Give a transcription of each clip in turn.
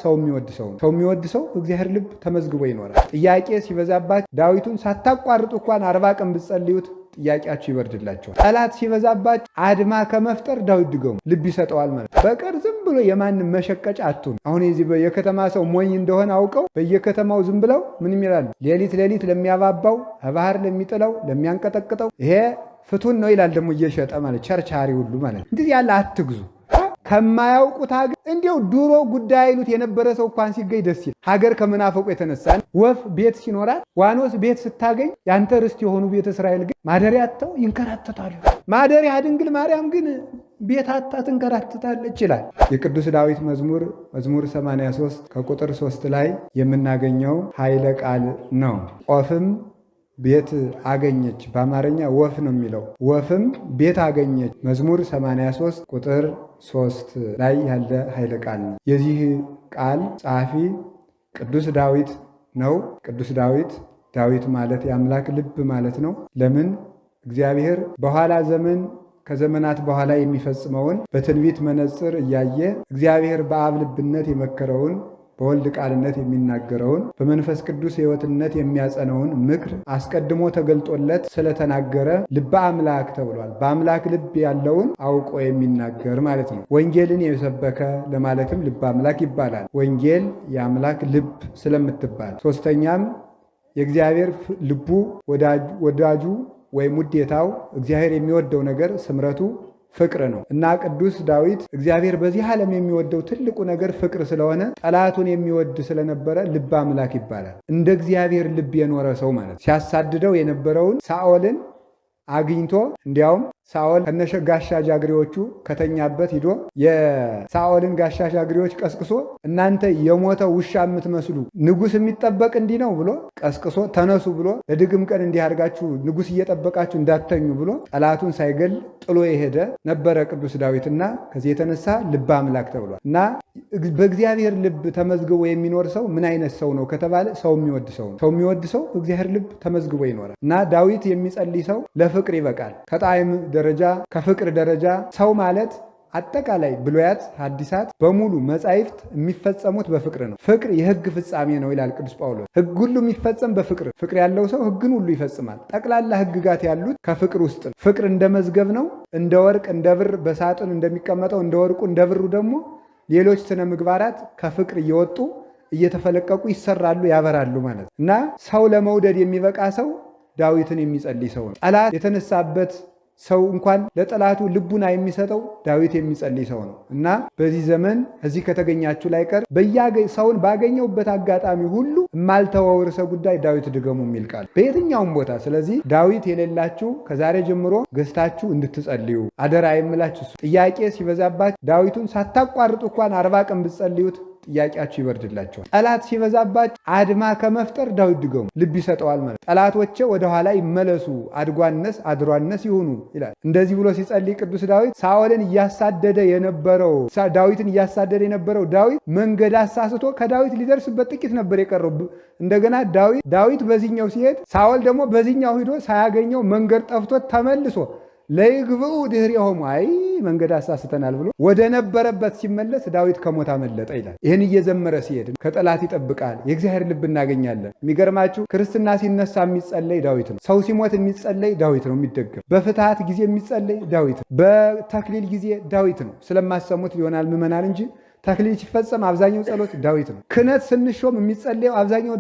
ሰው የሚወድ ሰው እግዚአብሔር ልብ ተመዝግቦ ይኖራል። ጥያቄ ሲበዛባችሁ ዳዊቱን ሳታቋርጡ እንኳን 40 ቀን ብትጸልዩት ጥያቄያችሁ ይበርድላችኋል። ጠላት ሲበዛባችሁ አድማ ከመፍጠር ዳዊት ድገሙ፣ ልብ ይሰጠዋል ማለት በቀር ዝም ብሎ የማንም መሸቀጫ አትሁኑ። አሁን የዚህ የከተማ ሰው ሞኝ እንደሆነ አውቀው በየከተማው ዝም ብለው ምን ይላሉ? ሌሊት ለሚያባባው ባህር ለሚጥለው ለሚያንቀጠቅጠው ይሄ ፍቱን ነው ይላል። ደግሞ እየሸጠ ማለት ቸርቻሪ ሁሉ ማለት እንዲህ ያለ አትግዙ። ከማያውቁት ሀገር እንዲያው ድሮ ጉዳይ አይሉት የነበረ ሰው እንኳን ሲገኝ ደስ ይላል። ሀገር ከመናፈቁ የተነሳ ወፍ ቤት ሲኖራት ዋኖስ ቤት ስታገኝ ያንተ ርስት የሆኑ ቤተ እስራኤል ግን ማደሪያ አጥተው ይንከራተታሉ። ማደሪያ ድንግል ማርያም ግን ቤት አጥታ ትንከራተታለች ይላል የቅዱስ ዳዊት መዝሙር 83 ከቁጥር 3 ላይ የምናገኘው ኃይለ ቃል ነው። ኦፍም ቤት አገኘች። በአማርኛ ወፍ ነው የሚለው። ወፍም ቤት አገኘች። መዝሙር 83 ቁጥር 3 ላይ ያለ ኃይለ ቃል ነው። የዚህ ቃል ጸሐፊ ቅዱስ ዳዊት ነው። ቅዱስ ዳዊት ማለት የአምላክ ልብ ማለት ነው። ለምን እግዚአብሔር በኋላ ዘመን ከዘመናት በኋላ የሚፈጽመውን በትንቢት መነጽር እያየ እግዚአብሔር በአብ ልብነት የመከረውን በወልድ ቃልነት የሚናገረውን በመንፈስ ቅዱስ ሕይወትነት የሚያጸነውን ምክር አስቀድሞ ተገልጦለት ስለተናገረ ልበ አምላክ ተብሏል። በአምላክ ልብ ያለውን አውቆ የሚናገር ማለት ነው። ወንጌልን የሰበከ ለማለትም ልበ አምላክ ይባላል። ወንጌል የአምላክ ልብ ስለምትባል። ሶስተኛም የእግዚአብሔር ልቡ ወዳጁ ወይም ውዴታው እግዚአብሔር የሚወደው ነገር ስምረቱ ፍቅር ነው እና ቅዱስ ዳዊት እግዚአብሔር በዚህ ዓለም የሚወደው ትልቁ ነገር ፍቅር ስለሆነ ጠላቱን የሚወድ ስለነበረ ልበ አምላክ ይባላል። እንደ እግዚአብሔር ልብ የኖረ ሰው ማለት ሲያሳድደው የነበረውን ሳኦልን አግኝቶ እንዲያውም ሳኦል ከነጋሻ ጃግሬዎቹ ከተኛበት ሂዶ የሳኦልን ጋሻ ጃግሬዎች ቀስቅሶ እናንተ የሞተ ውሻ የምትመስሉ ንጉሥ የሚጠበቅ እንዲህ ነው ብሎ ቀስቅሶ ተነሱ ብሎ ለድግም ቀን እንዲህ አድርጋችሁ ንጉሥ እየጠበቃችሁ እንዳተኙ ብሎ ጠላቱን ሳይገል ጥሎ የሄደ ነበረ ቅዱስ ዳዊትና ከዚህ የተነሳ ልበ አምላክ ተብሏል። እና በእግዚአብሔር ልብ ተመዝግቦ የሚኖር ሰው ምን አይነት ሰው ነው ከተባለ ሰው የሚወድ ሰው ነው። ሰው የሚወድ ሰው በእግዚአብሔር ልብ ተመዝግቦ ይኖራል። እና ዳዊት የሚጸልይ ሰው ለፍቅር ይበቃል። ከጣዕም ደረጃ ከፍቅር ደረጃ ሰው ማለት አጠቃላይ ብሉያት ሐዲሳት በሙሉ መጻሕፍት የሚፈጸሙት በፍቅር ነው። ፍቅር የሕግ ፍጻሜ ነው ይላል ቅዱስ ጳውሎስ። ሕግ ሁሉ የሚፈጸም በፍቅር። ፍቅር ያለው ሰው ሕግን ሁሉ ይፈጽማል። ጠቅላላ ሕግጋት ያሉት ከፍቅር ውስጥ ነው። ፍቅር እንደ መዝገብ ነው። እንደ ወርቅ እንደ ብር በሳጥን እንደሚቀመጠው እንደ ወርቁ እንደ ብሩ ደግሞ ሌሎች ስነ ምግባራት ከፍቅር እየወጡ እየተፈለቀቁ ይሰራሉ፣ ያበራሉ ማለት እና ሰው ለመውደድ የሚበቃ ሰው ዳዊትን የሚጸልይ ሰው ነው። ጠላት የተነሳበት ሰው እንኳን ለጠላቱ ልቡና የሚሰጠው ዳዊት የሚጸልይ ሰው ነው እና በዚህ ዘመን እዚህ ከተገኛችሁ ላይ ቀር ሰውን ባገኘውበት አጋጣሚ ሁሉ የማልተወው ርዕሰ ጉዳይ ዳዊት ድገሙ የሚል ቃል በየትኛውም ቦታ። ስለዚህ ዳዊት የሌላችሁ ከዛሬ ጀምሮ ገዝታችሁ እንድትጸልዩ አደራ የምላችሁ። ጥያቄ ሲበዛባችሁ ዳዊቱን ሳታቋርጡ እንኳን 40 ቀን ብትጸልዩት ጥያቄያችሁ ይበርድላችኋል። ጠላት ሲበዛባችሁ አድማ ከመፍጠር ዳዊት ድገሙ፣ ልብ ይሰጠዋል ማለት። ጠላቶቼ ወደኋላ ይመለሱ፣ አድሯነስ ይሁኑ ይላል። እንደዚህ ብሎ ሲጸልይ ቅዱስ ዳዊት ዳዊትን እያሳደደ የነበረው ዳዊት መንገድ አሳስቶ ከዳዊት ሊደርስበት ጥቂት ነበር የቀረው። እንደገና ዳዊት በዚህኛው ሲሄድ ሳኦል ደግሞ በዚህኛው ሂዶ ሳያገኘው መንገድ ጠፍቶት ተመልሶ ለይግብኡ ድኅሬሆሙ አይ መንገድ አሳስተናል ብሎ ወደ ነበረበት ሲመለስ ዳዊት ከሞት አመለጠ ይላል። ይህን እየዘመረ ሲሄድ ከጠላት ይጠብቃል። የእግዚአብሔር ልብ እናገኛለን። የሚገርማችሁ ክርስትና ሲነሳ የሚጸለይ ዳዊት ነው። ሰው ሲሞት የሚጸለይ ዳዊት ነው የሚደገም። በፍትሐት ጊዜ የሚጸለይ ዳዊት ነው። በተክሊል ጊዜ ዳዊት ነው። ስለማሰሙት ሊሆናል ምዕመናን እንጂ ተክሊል ሲፈጸም አብዛኛው ጸሎት ዳዊት ነው። ክህነት ስንሾም የሚጸለየው አብዛኛው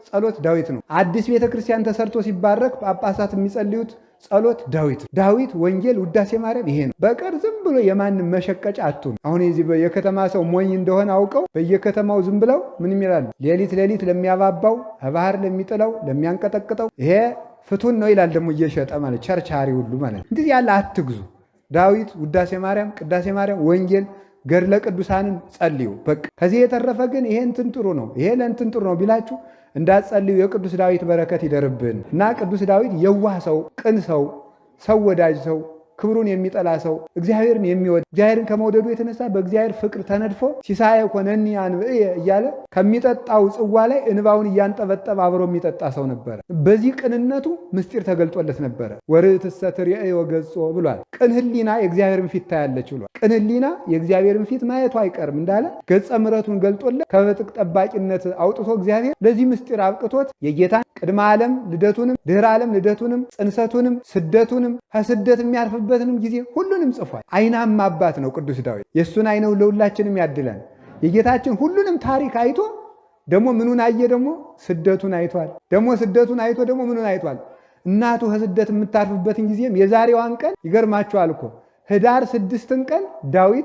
ጸሎት ዳዊት ነው። አዲስ ቤተክርስቲያን ተሰርቶ ሲባረክ ጳጳሳት የሚጸልዩት ጸሎት ዳዊት ወንጌል፣ ውዳሴ ማርያም ይሄ ነው። በቀር ዝም ብሎ የማንም መሸቀጫ አትሁኑ። አሁን የዚህ የከተማ ሰው ሞኝ እንደሆነ አውቀው በየከተማው ዝም ብለው ምን ይላሉ? ሌሊት ለሚያባባው ባህር ለሚጥለው ለሚያንቀጠቅጠው ይሄ ፍቱን ነው ይላል። ደግሞ እየሸጠ ማለት ቸርቻሪ ሁሉ ማለት እንዲህ ያለ አትግዙ። ዳዊት ውዳሴ ማርያም፣ ቅዳሴ ማርያም፣ ወንጌል ገድለ ቅዱሳንን ጸልዩ። በቃ ከዚህ የተረፈ ግን ይሄ እንትን ጥሩ ነው ይሄ ለእንትን ጥሩ ነው ቢላችሁ እንዳትጸልዩ። የቅዱስ ዳዊት በረከት ይደርብን እና ቅዱስ ዳዊት የዋህ ሰው፣ ቅን ሰው፣ ሰው ወዳጅ ሰው፣ ክብሩን የሚጠላ ሰው፣ እግዚአብሔርን የሚወድ እግዚአብሔርን ከመውደዱ የተነሳ በእግዚአብሔር ፍቅር ተነድፎ ሲሳየ ኮነኒ አንብዕየ እያለ ከሚጠጣው ጽዋ ላይ እንባውን እያንጠበጠበ አብሮ የሚጠጣ ሰው ነበረ። በዚህ ቅንነቱ ምስጢር ተገልጦለት ነበረ። ወርትሰ ትርእዮ ገጾ ብሏል። ቅን ሕሊና የእግዚአብሔርን ፊት ታያለች ብሏል። ቅን ሕሊና የእግዚአብሔርን ፊት ማየቱ አይቀርም እንዳለ ገጸ ምሕረቱን ገልጦለት ከበጥቅ ጠባቂነት አውጥቶ እግዚአብሔር ለዚህ ምስጢር አብቅቶት የጌታን ቅድመ ዓለም ልደቱንም ድህረ ዓለም ልደቱንም ጽንሰቱንም ስደቱንም ከስደት የሚያርፍበትንም ጊዜ ሁሉንም ጽፏል። አይናማ አባት ነው ቅዱስ ዳዊት። የእሱን አይነው ለሁላችንም ያድለን። የጌታችን ሁሉንም ታሪክ አይቶ ደግሞ ምኑን አየ? ደግሞ ስደቱን አይቷል። ደግሞ ስደቱን አይቶ ደግሞ ምኑን አይቷል? እናቱ ከስደት የምታርፍበትን ጊዜም የዛሬዋን ቀን ይገርማችኋል እኮ ህዳር 6ን ቀን ዳዊት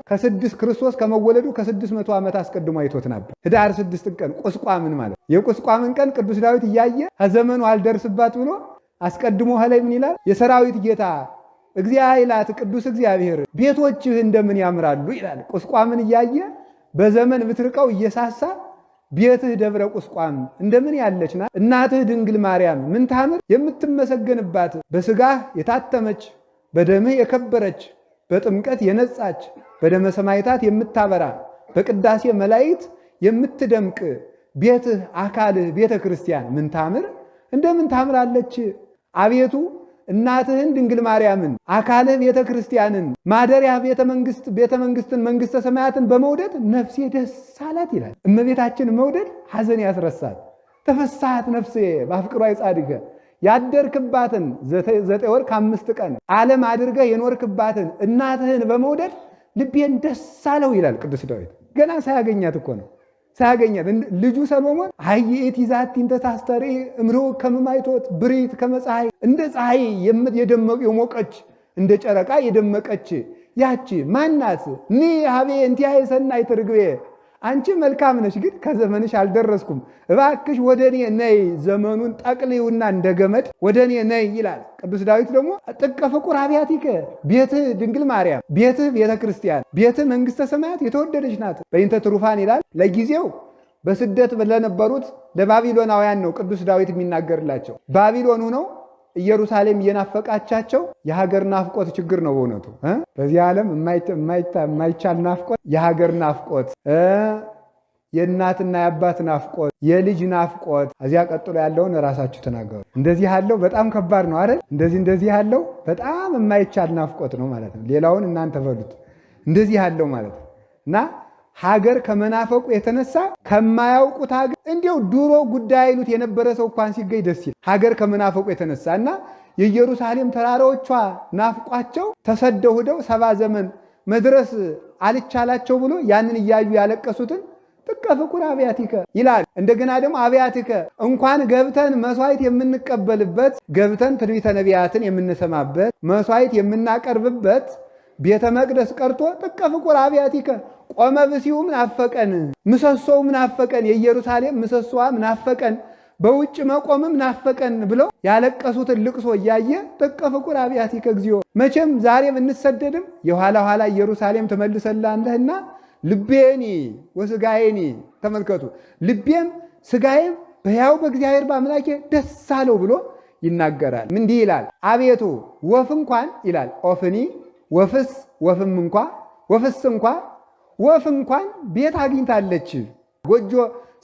ክርስቶስ ከመወለዱ ከ600 ዓመት አስቀድሞ አይቶት ነበር። ህዳር 6 ቀን ቁስቋምን ማለት የቁስቋምን ቀን ቅዱስ ዳዊት እያየ ከዘመኑ አልደርስባት ብሎ አስቀድሞ ላይ ምን ይላል? የሰራዊት ጌታ እግዚአብሔር ቅዱስ እግዚአብሔር ቤቶችህ እንደምን ያምራሉ ይላል። ቁስቋምን እያየ በዘመን ብትርቀው እየሳሳ ቤትህ ደብረ ቁስቋም እንደምን ያለች ናት። እናትህ ድንግል ማርያም ምን ታምር የምትመሰገንባት በስጋህ የታተመች በደምህ የከበረች በጥምቀት የነጻች በደመ ሰማዕታት የምታበራ በቅዳሴ መላእክት የምትደምቅ ቤትህ አካልህ ቤተ ክርስቲያን ምን ታምር እንደምን ታምራለች። አቤቱ እናትህን ድንግል ማርያምን አካልህ ቤተ ክርስቲያንን ማደሪያ ቤተ መንግስትን መንግስተ ሰማያትን በመውደድ ነፍሴ ደስ አላት ይላል። እመቤታችን መውደድ ሐዘን ያስረሳል። ተፈሳሃት ነፍሴ በአፍቅሯ ይጻድቀ ያደርክባትን 9 ወር ከ5 ቀን ዓለም አድርገህ የኖርክባትን እናትህን በመውደድ ልቤን ደስ አለው ይላል ቅዱስ ዳዊት። ገና ሳያገኛት እኮ ነው ሳያገኛት ልጁ ሰሎሞን አይት ይዛት እንተታስተሪ እምሮ ከመማይቶት ብሪት ከመፀሐይ እንደ ፀሐይ የሞቀች እንደ ጨረቃ የደመቀች ያቺ ማናት? ኒ ሀቤ እንቲያ የሰናይ ትርግቤ አንቺ መልካም ነሽ፣ ግን ከዘመንሽ አልደረስኩም፣ እባክሽ ወደኔ ነይ፣ ዘመኑን ጠቅልዩና እንደገመድ ወደኔ ነይ ይላል ቅዱስ ዳዊት። ደግሞ ጥቀ ፍቁር አብያቲከ ቤትህ ድንግል ማርያም ቤትህ ቤተ ክርስቲያን ቤትህ መንግስተ ሰማያት የተወደደች ናት በእንተ ትሩፋን ይላል። ለጊዜው በስደት ለነበሩት ለባቢሎናውያን ነው ቅዱስ ዳዊት የሚናገርላቸው። ባቢሎን ሆነው ኢየሩሳሌም እየናፈቃቻቸው የሀገር ናፍቆት ችግር ነው በእውነቱ። በዚህ ዓለም የማይቻል ናፍቆት የሀገር ናፍቆት፣ የእናትና የአባት ናፍቆት፣ የልጅ ናፍቆት። እዚያ ቀጥሎ ያለውን ራሳችሁ ተናገሩ። እንደዚህ ያለው በጣም ከባድ ነው አይደል? እንደዚህ ያለው በጣም የማይቻል ናፍቆት ነው ማለት ነው። ሌላውን እናንተ በሉት። እንደዚህ ያለው ማለት ነው እና ሀገር ከመናፈቁ የተነሳ ከማያውቁት ሀገር እንዲያው ድሮ ጉዳይ ይሉት የነበረ ሰው እንኳን ሲገኝ ደስ ይላል። ሀገር ከመናፈቁ የተነሳ እና የኢየሩሳሌም ተራራዎቿ ናፍቋቸው ተሰደው ሄደው 70 ዘመን መድረስ አልቻላቸው ብሎ ያንን እያዩ ያለቀሱትን ጥቀ ፍቁር አብያቲከ ይላል። እንደገና ደግሞ አብያቲከ እንኳን ገብተን መስዋዕት የምንቀበልበት ገብተን ትንቢተ ነቢያትን የምንሰማበት መስዋዕት የምናቀርብበት ቤተ መቅደስ ቀርቶ ጥቀ ፍቁር አብያቲከ ቆመ ብሲውም ናፈቀን፣ ምሰሶውም ናፈቀን፣ የኢየሩሳሌም ምሰሶዋም ናፈቀን፣ በውጭ መቆምም ናፈቀን ብለው ያለቀሱትን ልቅሶ እያየ ጥቀ ፍቁር አብያቲከ እግዚኦ። መቼም ዛሬ ብንሰደድም የኋላ ኋላ ኢየሩሳሌም ትመልሰላለህና ልቤኒ ወስጋዬኒ ተመልከቱ፣ ልቤም ስጋዬም በሕያው በእግዚአብሔር በአምላኬ ደስ አለው ብሎ ይናገራል። እንዲህ ይላል፣ አቤቱ ወፍ እንኳን ይላል ኦፍኒ ወፍስ ወፍም እንኳ ወፍስ እንኳ ወፍ እንኳን ቤት አግኝታለች። ጎጆ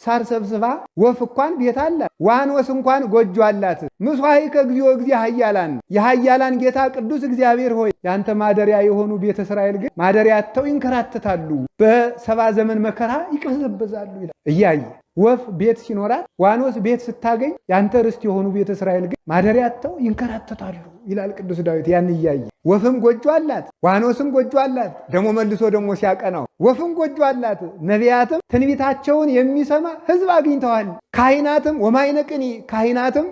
ሳር ሰብስባ ወፍ እንኳን ቤት አላት። ዋኖስ እንኳን ጎጆ አላት። ምስዋዕከ እግዚኦ እግዚአ ኃያላን የኃያላን ጌታ ቅዱስ እግዚአብሔር ሆይ ያንተ ማደሪያ የሆኑ ቤተ እስራኤል ግን ማደሪያ አጥተው ይንከራተታሉ፣ በ70 ዘመን መከራ ይቅበዘበዛሉ ይላል። እያየ ወፍ ቤት ሲኖራት ዋኖስ ቤት ስታገኝ ያንተ ርስት የሆኑ ቤተ እስራኤል ግን ማደሪያ አጥተው ይንከራተታሉ ይላል ቅዱስ ዳዊት። ያን እያየ ወፍም ጎጆ አላት፣ ዋኖስም ጎጆ አላት። ደግሞ መልሶ ደግሞ ሲያቀናው ወፍም ጎጆ አላት፣ ነቢያትም ትንቢታቸውን የሚሰማ ሕዝብ አግኝተዋል። ካህናትም ወማይነቅኒ ካህናትም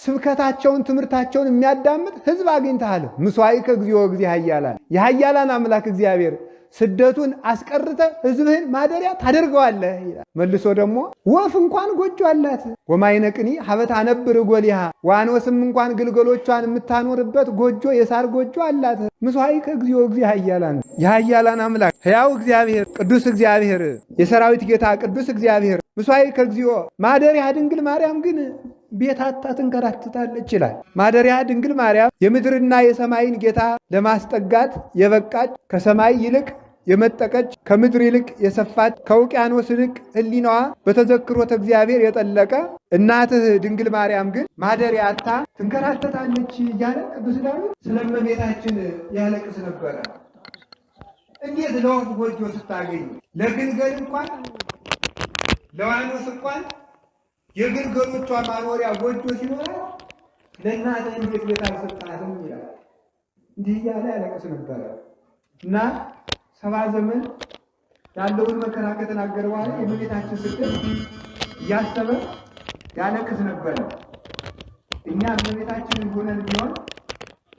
ስብከታቸውን ትምህርታቸውን የሚያዳምጥ ሕዝብ አግኝተሃል። ምስዋዕከ እግዚኦ እግዚአ ኃያላን የኃያላን አምላክ እግዚአብሔር ስደቱን አስቀርተ ሕዝብህን ማደሪያ ታደርገዋለህ ይላል። መልሶ ደግሞ ወፍ እንኳን ጎጆ አላት፣ ወማይነቅኒ ሀበት አነብር ጎሊሃ ዋኖስም እንኳን ግልገሎቿን የምታኖርበት ጎጆ የሳር ጎጆ አላት። ምስዋዕከ እግዚኦ እግዚአ ኃያላን የኃያላን አምላክ ሕያው እግዚአብሔር ቅዱስ እግዚአብሔር የሰራዊት ጌታ ቅዱስ እግዚአብሔር ምስዋዕከ እግዚኦ ማደሪያ ድንግል ማርያም ግን ቤት አጥታ ትንከራተታለች ይላል። ማደሪያ ድንግል ማርያም የምድርና የሰማይን ጌታ ለማስጠጋት የበቃች ከሰማይ ይልቅ የመጠቀች ከምድር ይልቅ የሰፋች ከውቅያኖስ ይልቅ ሕሊናዋ በተዘክሮተ እግዚአብሔር የጠለቀ እናትህ ድንግል ማርያም ግን ማደሪያ አጥታ ትንከራተታለች እያለ ቅዱስ ዳዊት ስለ እመቤታችን ያለቅስ ነበረ። እንዴት ለወፍ ጎጆ ስታገኝ ለግልገል እንኳን ለዋኖስ እንኳን የግልገሎቿ ማኖሪያ ጎጆ ሲኖራል ለእናትህ እንዴት ቤት አልሰጣትም ይላል። እንዲህ እያለ ያለቅስ ነበረ እና 70 ዘመን ያለውን መከራ ከተናገረ በኋላ የእመቤታችን ስደት እያሰበ ያለቅስ ነበረ። እኛ እመቤታችንን ሆነን ቢሆን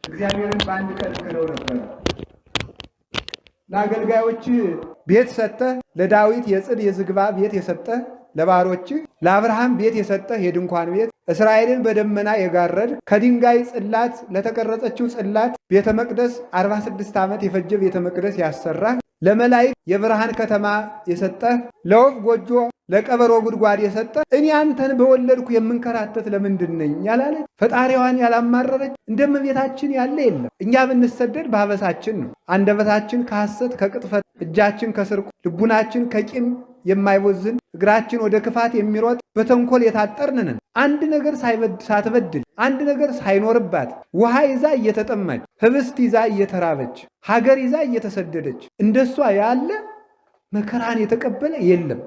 እግዚአብሔርን በአንድ ቀን ክደው ነበረ። ለአገልጋዮች ቤት ሰጠህ፣ ለዳዊት የጽድ የዝግባ ቤት የሰጠህ ለባሮች ለአብርሃም ቤት የሰጠህ የድንኳን ቤት እስራኤልን በደመና የጋረድ ከድንጋይ ጽላት ለተቀረጸችው ጽላት ቤተ መቅደስ 46 ዓመት የፈጀ ቤተ መቅደስ ያሰራህ ለመላእክት የብርሃን ከተማ የሰጠህ ለወፍ ጎጆ ለቀበሮ ጉድጓድ የሰጠህ እኔ አንተን በወለድኩ የምንከራተት ለምንድን ነኝ ያላለ ፈጣሪዋን ያላማረረች እንደ እመቤታችን ያለ የለም። እኛ ብንሰደድ በአበሳችን ነው። አንደበታችን ከሐሰት ከቅጥፈት፣ እጃችን ከስርቆ፣ ልቡናችን ከቂም የማይቦዝን እግራችን ወደ ክፋት የሚሮጥ በተንኮል የታጠርንን አንድ ነገር ሳትበድል አንድ ነገር ሳይኖርባት ውሃ ይዛ እየተጠማች ህብስት ይዛ እየተራበች ሀገር ይዛ እየተሰደደች እንደሷ ያለ መከራን የተቀበለ የለም።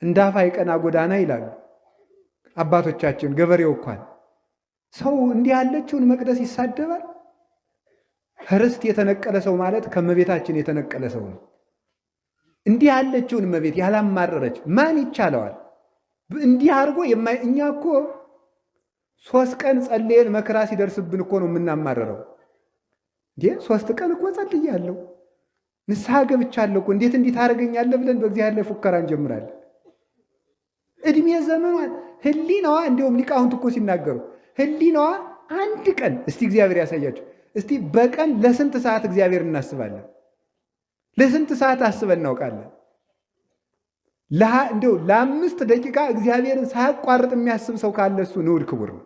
እንዳፋ የቀና ጎዳና ይላሉ አባቶቻችን። ገበሬው እንኳን ሰው እንዲህ ያለችውን መቅደስ ይሳደባል። ከርስት የተነቀለ ሰው ማለት ከእመቤታችን የተነቀለ ሰው ነው። እንዲህ ያለችውን እመቤት ያላማረረች ማን ይቻለዋል? እንዲህ አድርጎ እኛ እኮ 3 ቀን ጸልየን መከራ ሲደርስብን እኮ ነው የምናማረረው። እንዴ 3 ቀን እኮ ጸልያለሁ ንስሐ ገብቻለሁ እኮ እንዴት እንዲህ ታደርገኛለህ ብለን በእግዚአብሔር ላይ ፉከራ እንጀምራለን። እድሜ ዘመኗን ህሊናዋ እንደውም ሊቃውንት እኮ ሲናገሩ ህሊናዋ አንድ ቀን እስቲ እግዚአብሔር ያሳያቸው እስቲ በቀን ለስንት ሰዓት እግዚአብሔር እናስባለን? ለስንት ሰዓት አስበን እናውቃለን? እንደው ለ5 ደቂቃ እግዚአብሔርን ሳያቋርጥ የሚያስብ ሰው ካለ እሱ ንዑድ ክቡር ነው።